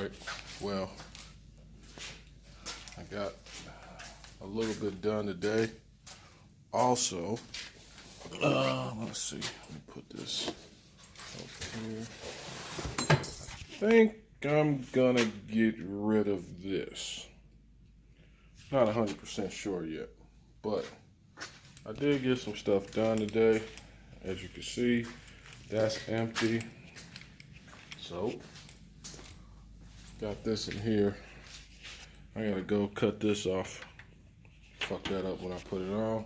right, well, I got a little bit done today. Also, let's see, let me put this up here. I think I'm gonna get rid of this. Not 100% sure yet, but I did get some stuff done today. As you can see, that's empty. So, got this in here. I gotta go cut this off. Fuck that up when I put it on.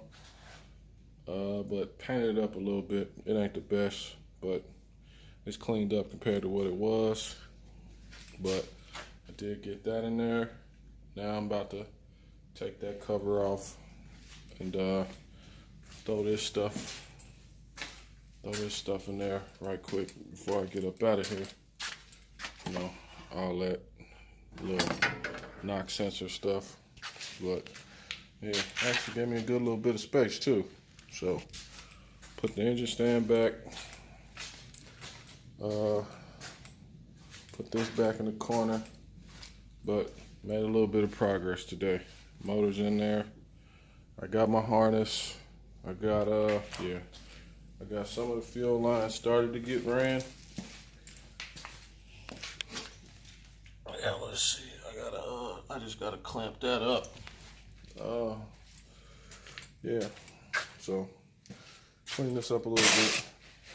But painted it up a little bit. It ain't the best, but it's cleaned up compared to what it was. But I did get that in there. Now I'm about to take that cover off and throw this stuff in there right quick before I get up out of here. You know, all that little knock sensor stuff. But yeah, actually gave me a good little bit of space too. So put the engine stand back. Put this back in the corner. But made a little bit of progress today. Motor's in there. I got my harness. I got some of the fuel lines started to get ran. Yeah, let's see. I just gotta clamp that up. Yeah. So clean this up a little bit.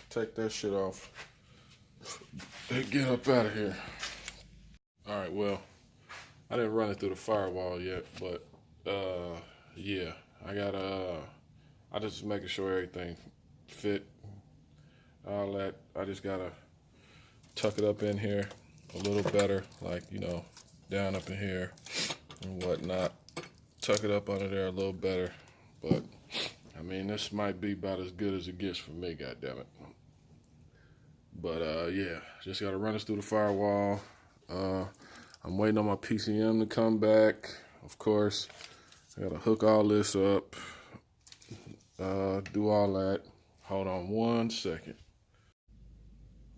Take that shit off. And get up out of here. All right. Well, I didn't run it through the firewall yet, but yeah, I just making sure everything fit. All that. I just gotta tuck it up in here a little better, like, you know, down up in here and whatnot. Tuck it up under there a little better. But I mean, this might be about as good as it gets for me, goddammit. But yeah, just gotta run this through the firewall. I'm waiting on my PCM to come back. Of course, I gotta hook all this up, do all that. Hold on 1 second.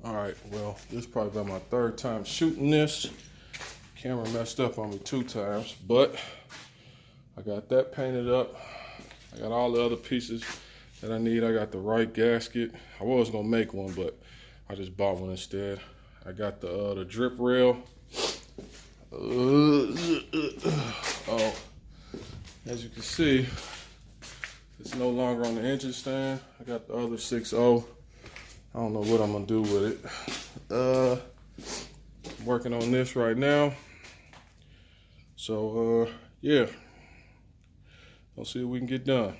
All right, well, this is probably about my third time shooting this. Camera messed up on me 2 times, but I got that painted up. I got all the other pieces that I need. I got the right gasket. I was gonna make one, but I just bought one instead. I got the drip rail. Oh, as you can see, it's no longer on the engine stand. I got the other 6.0. I don't know what I'm gonna do with it. I'm working on this right now. So yeah, let's see what we can get done.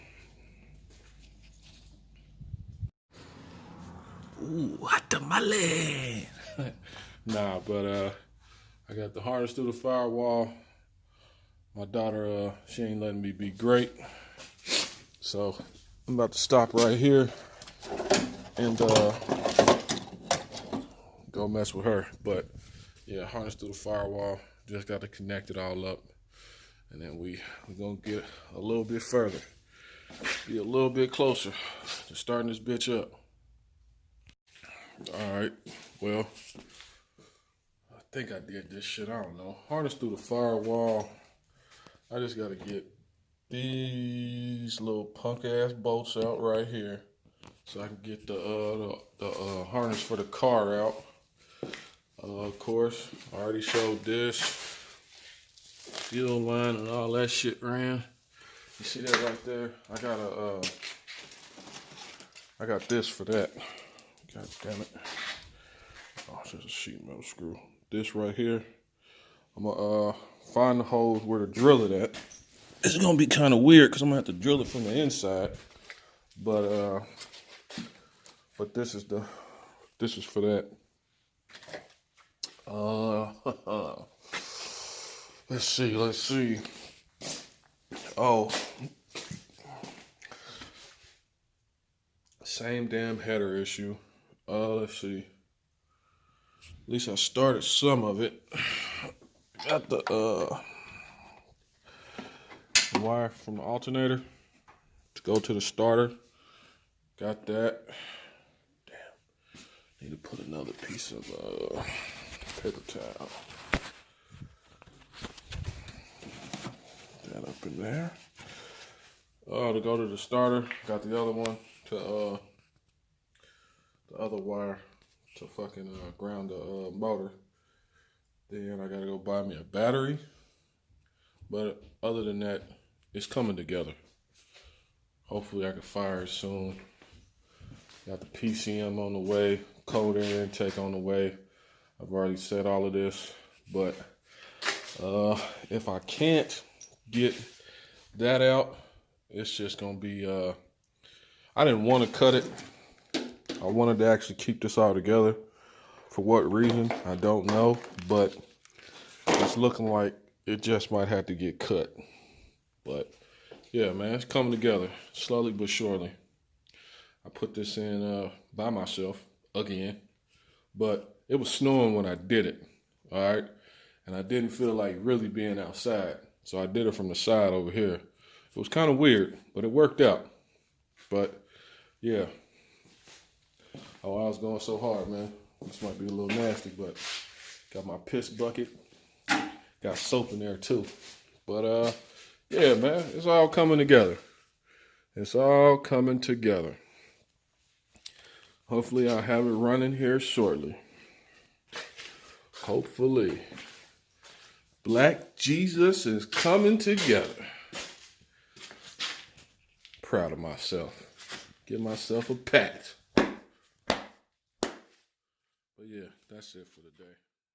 Ooh, what the male? Nah, but I got the harness through the firewall. My daughter, she ain't letting me be great. So I'm about to stop right here and go mess with her. But yeah, harness through the firewall. Just got to connect it all up. And then we're gonna get a little bit further. Be a little bit closer to starting this bitch up. All right, well, I think I did this shit, I don't know. Harness through the firewall. I just gotta get these little punk ass bolts out right here so I can get the harness for the car out. Of course, I already showed this. Fuel line and all that shit ran. You see that right there? I got this for that. God damn it. Oh, it's just a sheet metal screw. This right here, I'm gonna find the holes where to drill it at. It's gonna be kind of weird because I'm gonna have to drill it from the inside. But this is for that. Let's see. Oh, same damn header issue. Let's see. At least I started some of it. Got the wire from the alternator to go to the starter. Got that. Damn. Need to put another piece of paper towel. that up in there. To go to the starter, got the other one to the other wire to fucking ground the motor. Then I gotta go buy me a battery. But other than that, it's coming together. Hopefully I can fire it soon. Got the PCM on the way, cold air intake on the way. I've already said all of this, but if I can't get that out, it's just gonna be, I didn't want to cut it. I wanted to actually keep this all together. For what reason, I don't know, but it's looking like it just might have to get cut. But yeah, man, it's coming together slowly but surely. I put this in by myself again, but it was snowing when I did it, all right? And I didn't feel like really being outside, so I did it from the side over here. It was kind of weird, but it worked out. But yeah. Oh, I was going so hard, man. This might be a little nasty, but got my piss bucket. Got soap in there too. But yeah, man, it's all coming together. It's all coming together. Hopefully I'll have it running here shortly. Hopefully. Black Jesus is coming together. Proud of myself. Give myself a pat. But yeah, that's it for the day.